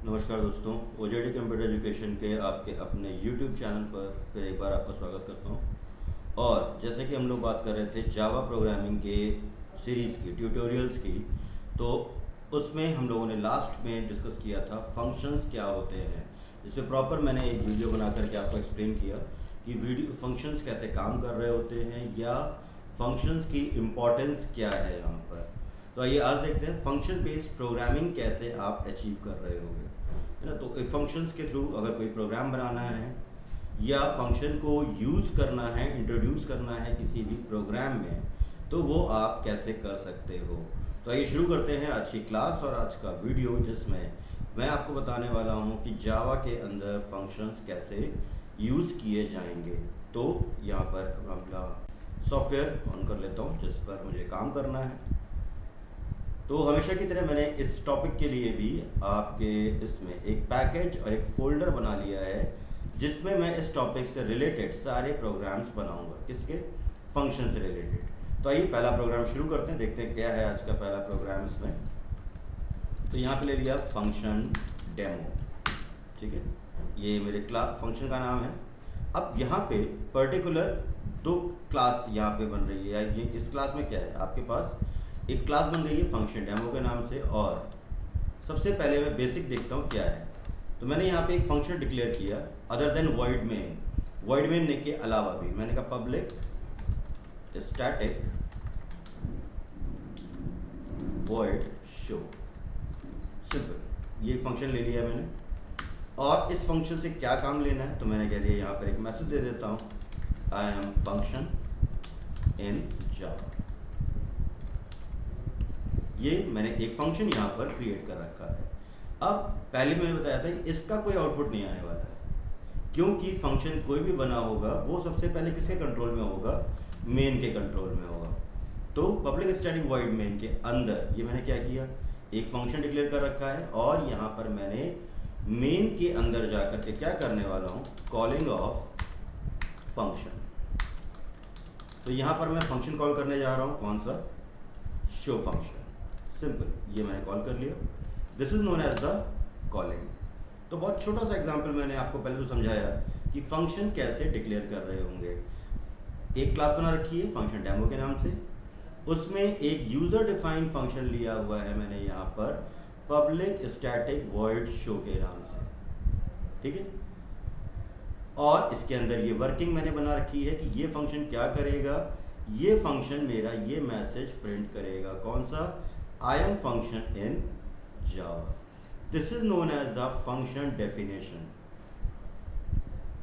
नमस्कार दोस्तों, ओजेडी computer education के आपके अपने यूट्यूब चैनल पर फिर एक बार आपका स्वागत करता हूं। और जैसे कि हम लोग बात कर रहे थे जावा प्रोग्रामिंग के सीरीज़ की ट्यूटोरियल्स की, तो उसमें हम लोगों ने लास्ट में डिस्कस किया था फंक्शंस क्या होते हैं। इसमें प्रॉपर मैंने एक वीडियो बना करके आपको एक्सप्लेन किया कि वीडियो फंक्शंस कैसे काम कर रहे होते हैं या फंक्शंस की इम्पोर्टेंस क्या है यहाँ पर। तो आइए आज देखते हैं फंक्शन बेस्ड प्रोग्रामिंग कैसे आप अचीव कर रहे होंगे, है ना। तो फंक्शंस के थ्रू अगर कोई प्रोग्राम बनाना है या फंक्शन को यूज़ करना है, इंट्रोड्यूस करना है किसी भी प्रोग्राम में, तो वो आप कैसे कर सकते हो। तो आइए शुरू करते हैं आज की क्लास और आज का वीडियो, जिसमें मैं आपको बताने वाला हूँ कि जावा के अंदर फंक्शंस कैसे यूज़ किए जाएंगे। तो यहाँ पर अपना सॉफ्टवेयर ऑन कर लेता हूँ जिस पर मुझे काम करना है। तो हमेशा की तरह मैंने इस टॉपिक के लिए भी आपके इसमें एक पैकेज और एक फोल्डर बना लिया है जिसमें मैं इस टॉपिक से रिलेटेड सारे प्रोग्राम्स बनाऊंगा, किसके, फंक्शन से रिलेटेड। तो आइए पहला प्रोग्राम शुरू करते हैं, देखते हैं क्या है आज का पहला प्रोग्राम इसमें। तो यहाँ पे ले लिया फंक्शन डेमो, ठीक है, ये मेरे क्लास फंक्शन का नाम है। अब यहाँ पे पर्टिकुलर दो क्लास यहाँ पे बन रही है। ये इस क्लास में क्या है, आपके पास एक क्लास बन गई है फंक्शन डेमो के नाम से। और सबसे पहले मैं बेसिक देखता हूँ क्या है। तो मैंने यहाँ पे एक फंक्शन डिक्लेयर किया अदर देन वॉइड मेन के अलावा भी मैंने कहा public static void show, simple. ये फंक्शन ले लिया मैंने और इस फंक्शन से क्या काम लेना है, तो मैंने कह दिया यहाँ पर एक मैसेज दे देता हूँ, आई एम फंक्शन इन जावा। ये मैंने एक फंक्शन यहाँ पर क्रिएट कर रखा है। अब पहले मैंने बताया था कि इसका कोई आउटपुट नहीं आने वाला है, क्योंकि फंक्शन कोई भी बना होगा वो सबसे पहले किसके कंट्रोल में होगा, मेन के कंट्रोल में होगा। तो पब्लिक स्टैटिक वॉइड मेन के अंदर ये मैंने क्या किया, एक फंक्शन डिक्लेयर कर रखा है और यहाँ पर मैंने मेन के अंदर जाकर के क्या करने वाला हूँ, कॉलिंग ऑफ फंक्शन। तो यहाँ पर मैं फंक्शन कॉल करने जा रहा हूँ, कौन सा, शो फंक्शन, सिंपल। ये मैंने कॉल कर लिया, this is known as the calling. तो बहुत छोटा सा एग्जांपल मैंने आपको पहले तो समझाया कि फंक्शन कैसे डिक्लेयर कर रहे होंगे। एक क्लास बना रखी है फंक्शन डेमो के नाम से, उसमें एक यूजर डिफाइंड फंक्शन लिया हुआ है मैंने यहाँ पर पब्लिक स्टैटिक वॉइड शो के नाम से, ठीक है। और इसके अंदर ये वर्किंग मैंने बना रखी है कि ये फंक्शन क्या करेगा, ये फंक्शन मेरा ये मैसेज प्रिंट करेगा, कौन सा, I am function in Java. This is known as the function definition.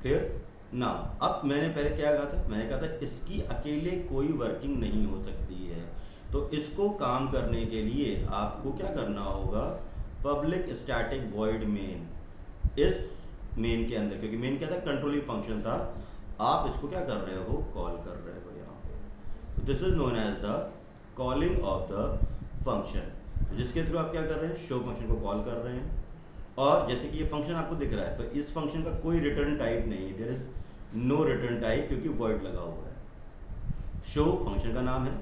Clear? Now, अब मैंने पहले क्या कहा था, मैंने कहा था इसकी अकेले कोई वर्किंग नहीं हो सकती है। तो इसको काम करने के लिए आपको क्या करना होगा, पब्लिक स्टैटिक वॉइड मेन, इस मेन के अंदर, क्योंकि मेन क्या था, कंट्रोलिंग फंक्शन था, आप इसको क्या कर रहे हो, कॉल कर रहे हो यहाँ पे। This is known as the calling of the function, जिसके थ्रू आप क्या कर रहे हैं, शो फंक्शन को कॉल कर रहे हैं। और जैसे कि ये फंक्शन आपको दिख रहा है, तो इस फंक्शन का कोई रिटर्न टाइप नहीं है, there is no return type, क्योंकि वॉइड लगा हुआ है। शो फंक्शन का नाम है,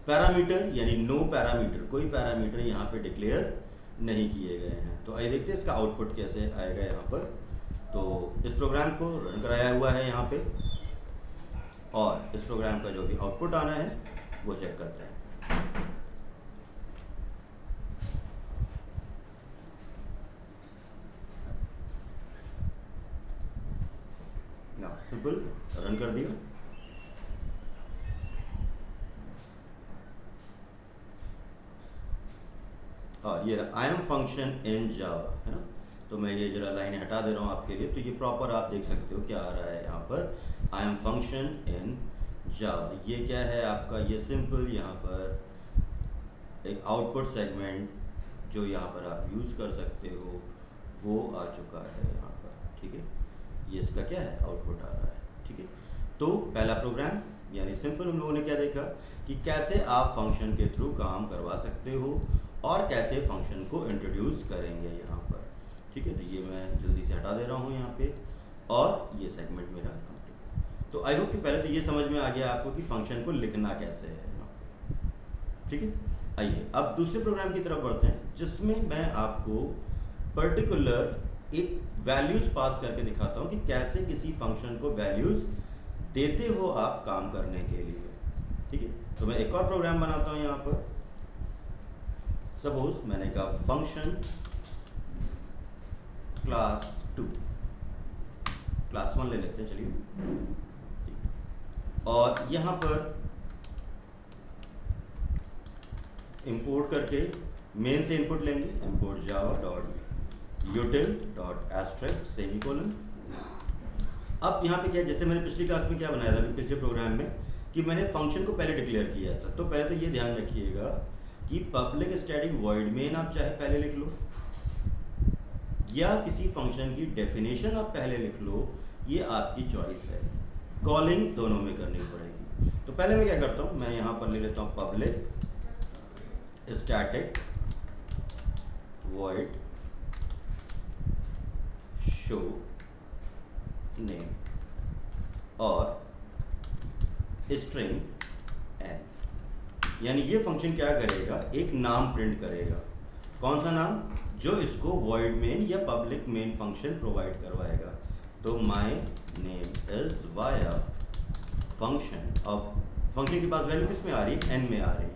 पैरामीटर यानी नो पैरामीटर, कोई पैरामीटर यहाँ पे डिक्लेयर नहीं किए गए हैं। तो आइए देखते हैं इसका आउटपुट कैसे आएगा यहाँ पर। तो इस प्रोग्राम को रन कराया हुआ है यहाँ पे, और इस प्रोग्राम का जो भी आउटपुट आना है वो चेक करते हैं। सिंपल रन कर दिया। और ये आई एम फंक्शन इन जावा, है ना। तो मैं ये जरा लाइन हटा दे रहा हूँ आपके लिए, तो ये प्रॉपर आप देख सकते हो क्या आ रहा है यहाँ पर, आई एम फंक्शन इन जावा। ये क्या है आपका, ये सिंपल यहाँ पर एक आउटपुट सेगमेंट जो यहाँ पर आप यूज़ कर सकते हो वो आ चुका है यहाँ पर, ठीक है। ये इसका क्या है, आउटपुट आ रहा है, ठीक है। तो पहला प्रोग्राम यानी सिंपल हम लोगों ने क्या देखा कि कैसे आप फंक्शन के थ्रू काम करवा सकते हो और कैसे फंक्शन को इंट्रोड्यूस करेंगे यहाँ पर, ठीक है। तो ये मैं जल्दी से हटा दे रहा हूँ यहाँ पे, और ये सेगमेंट मेरा कंप्लीट। तो आई होप कि पहले तो ये समझ में आ गया आपको कि फंक्शन को लिखना कैसे है यहाँ पे, ठीक है। आइए अब दूसरे प्रोग्राम की तरफ बढ़ते हैं, जिसमें मैं आपको पर्टिकुलर एक वैल्यूज पास करके दिखाता हूँ कि कैसे किसी फंक्शन को वैल्यूज देते हो आप काम करने के लिए। ठीक है, तो मैं एक और प्रोग्राम बनाता हूँ यहाँ पर। सपोज मैंने कहा फंक्शन क्लास 2, क्लास 1 ले लेते हैं चलिए, और यहाँ पर इंपोर्ट करके मेन से इनपुट लेंगे, import Java dot util dot asterisk semicolon. अब यहाँ पे क्या, जैसे मैंने पिछली क्लास में क्या बनाया था, पिछले प्रोग्राम में, कि मैंने फंक्शन को पहले डिक्लेयर किया था। तो पहले तो ये ध्यान रखिएगा कि पब्लिक स्टैटिक वॉइड मेन आप चाहे पहले लिख लो या किसी फंक्शन की डेफिनेशन आप पहले लिख लो, ये आपकी चॉइस है। कॉलिंग दोनों में करनी पड़ेगी। तो पहले मैं क्या करता हूँ, मैं यहाँ पर ले लेता हूँ public static void show name और स्ट्रिंग n, यानी ये फंक्शन क्या करेगा, एक नाम प्रिंट करेगा। कौन सा नाम, जो इसको वॉइड मेन या पब्लिक मेन फंक्शन प्रोवाइड करवाएगा। तो my name is via function. अब फंक्शन के पास वैल्यू किस में आ रही है, n में आ रही है।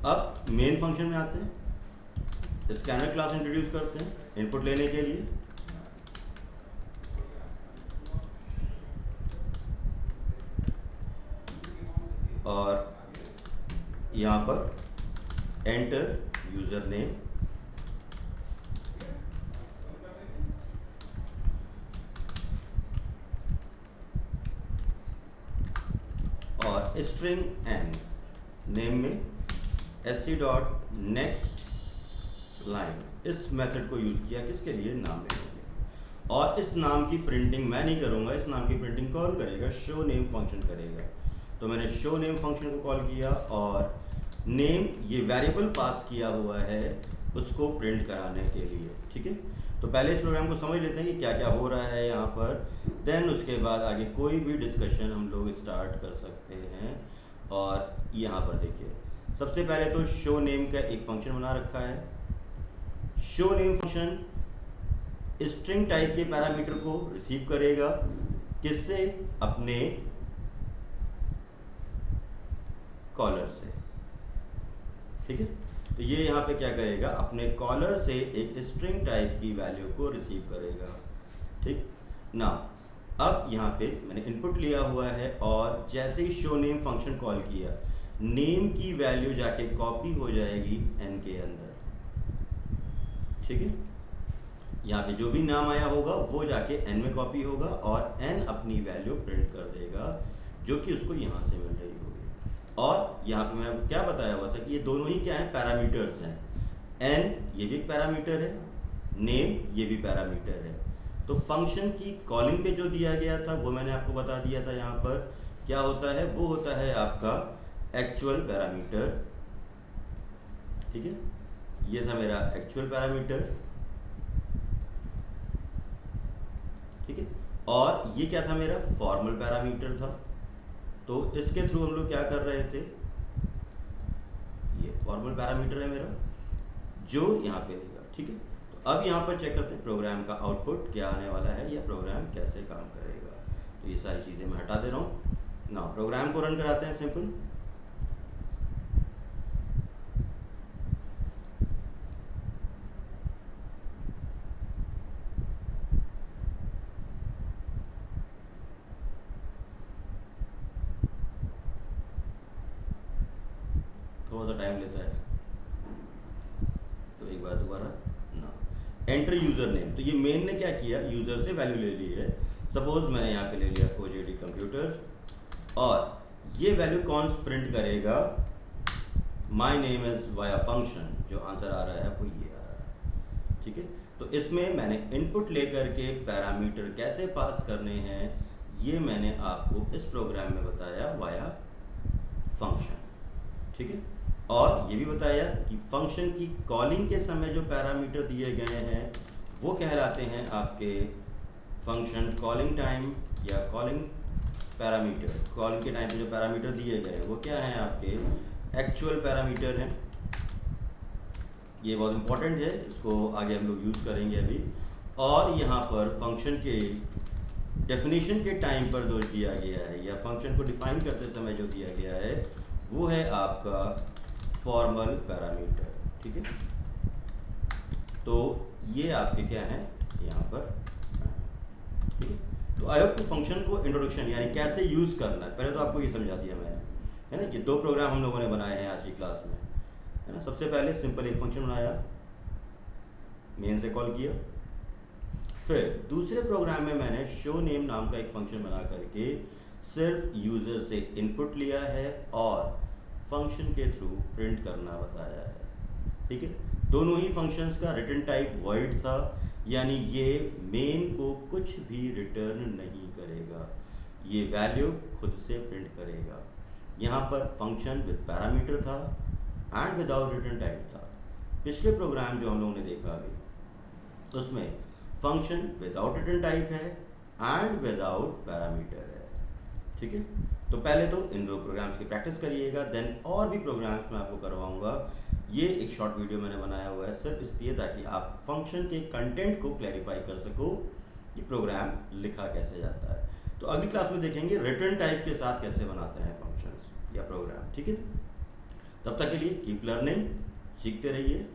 अब मेन फंक्शन में आते हैं, स्कैनर क्लास इंट्रोड्यूस करते हैं इनपुट लेने के लिए। और यहाँ पर एंटर यूजर नेम और स्ट्रिंग n, नेम में sc डॉट नेक्स्ट लाइन, इस मेथड को यूज किया किसके लिए, नाम लेने के लिए। और इस नाम की प्रिंटिंग मैं नहीं करूंगा, इस नाम की प्रिंटिंग कौन करेगा, शो नेम फंक्शन करेगा। तो मैंने शो नेम फंक्शन को कॉल किया और नेम ये वेरिएबल पास किया हुआ है उसको प्रिंट कराने के लिए। ठीक है, तो पहले इस प्रोग्राम को समझ लेते हैं कि क्या क्या हो रहा है यहाँ पर, देन उसके बाद आगे कोई भी डिस्कशन हम लोग स्टार्ट कर सकते हैं। और यहाँ पर देखिए, सबसे पहले तो शो नेम का एक फंक्शन बना रखा है। Show name function string type के पैरामीटर को रिसीव करेगा, किससे, अपने कॉलर से। ठीक है, तो ये यहाँ पे क्या करेगा, अपने कॉलर से एक स्ट्रिंग टाइप की वैल्यू को रिसीव करेगा। ठीक ना, अब यहाँ पे मैंने इनपुट लिया हुआ है और जैसे ही शो नेम फंक्शन कॉल किया, नेम की वैल्यू जाके कॉपी हो जाएगी n के अंदर। ठीक है, यहाँ पे जो भी नाम आया होगा वो जाके n में कॉपी होगा और n अपनी वैल्यू प्रिंट कर देगा जो कि उसको यहाँ से मिल रही होगी। और यहाँ पे मैंने क्या बताया हुआ था कि ये दोनों ही क्या हैं, पैरामीटर्स हैं। n ये भी एक पैरामीटर है, नेम ये भी पैरामीटर है। तो फंक्शन की कॉलिंग पे जो दिया गया था वो मैंने आपको बता दिया था। यहाँ पर क्या होता है, वो होता है आपका एक्चुअल पैरामीटर। ठीक है, ये था मेरा एक्चुअल पैरामीटर। ठीक है, और ये क्या था, मेरा फॉर्मल पैरामीटर था। तो इसके थ्रू हम लोग क्या कर रहे थे, ये फॉर्मल पैरामीटर है मेरा जो यहाँ पे देगा। ठीक है, तो अब यहाँ पर चेक करते हैं प्रोग्राम का आउटपुट क्या आने वाला है या प्रोग्राम कैसे काम करेगा। तो ये सारी चीज़ें मैं हटा दे रहा हूँ ना, प्रोग्राम को रन कराते हैं सिंपल। थोड़ा सा टाइम लेता है, तो एक बार दोबारा ना, एंटर यूजर नेम। तो ये मेन ने क्या किया, यूजर से वैल्यू ले ली है। सपोज मैंने यहाँ पे ले लिया OJD कंप्यूटर, और ये वैल्यू कौन प्रिंट करेगा, my name is via function. जो आंसर आ रहा है वो ये आ रहा है। ठीक है, तो इसमें मैंने इनपुट लेकर के पैरामीटर कैसे पास करने हैं ये मैंने आपको इस प्रोग्राम में बताया वाया फंक्शन। ठीक है, और ये भी बताया कि फंक्शन की कॉलिंग के समय जो पैरामीटर दिए गए हैं वो कहलाते हैं आपके फंक्शन कॉलिंग टाइम या कॉलिंग पैरामीटर। कॉलिंग के टाइम पे जो पैरामीटर दिए गए हैं वो क्या हैं, आपके एक्चुअल पैरामीटर हैं। ये बहुत इंपॉर्टेंट है, इसको आगे हम लोग यूज़ करेंगे अभी। और यहाँ पर फंक्शन के डेफिनेशन के टाइम पर जो दिया गया है या फंक्शन को डिफाइन करते समय जो दिया गया है वो है आपका फॉर्मल पैरामीटर, ठीक है। तो ये आपके क्या हैं यहाँ पर, ठीक है। तो आई होप कि फंक्शन को इंट्रोडक्शन यानी कैसे यूज़ करना है पहले तो आपको ये समझा दिया मैंने, है ना। कि दो प्रोग्राम हम लोगों ने बनाए हैं आज की क्लास में, है ना। सबसे पहले सिंपल एक फंक्शन बनाया, मेन से कॉल किया। फिर दूसरे प्रोग्राम में मैंने शो नेम नाम का एक फंक्शन बना करके सिर्फ यूज़र से इनपुट लिया है और फंक्शन के थ्रू प्रिंट करना बताया है, ठीक है। दोनों ही फंक्शंस का रिटर्न टाइप वॉइड था, यानी ये मेन को कुछ भी रिटर्न नहीं करेगा, ये वैल्यू खुद से प्रिंट करेगा। यहाँ पर फंक्शन विद पैरामीटर था एंड विदाउट रिटर्न टाइप था। पिछले प्रोग्राम जो हम लोगों ने देखा अभी उसमें फंक्शन विदाउट रिटर्न टाइप है एंड विदाउट पैरामीटर है, ठीक है। तो पहले तो इन दो प्रोग्राम्स की प्रैक्टिस करिएगा, देन और भी प्रोग्राम्स मैं आपको करवाऊंगा। ये एक शॉर्ट वीडियो मैंने बनाया हुआ है सिर्फ इसलिए ताकि आप फंक्शन के कंटेंट को क्लैरिफाई कर सको कि प्रोग्राम लिखा कैसे जाता है। तो अगली क्लास में देखेंगे रिटर्न टाइप के साथ कैसे बनाते हैं फंक्शंस या प्रोग्राम, ठीक है। तब तक के लिए कीप लर्निंग, सीखते रहिए।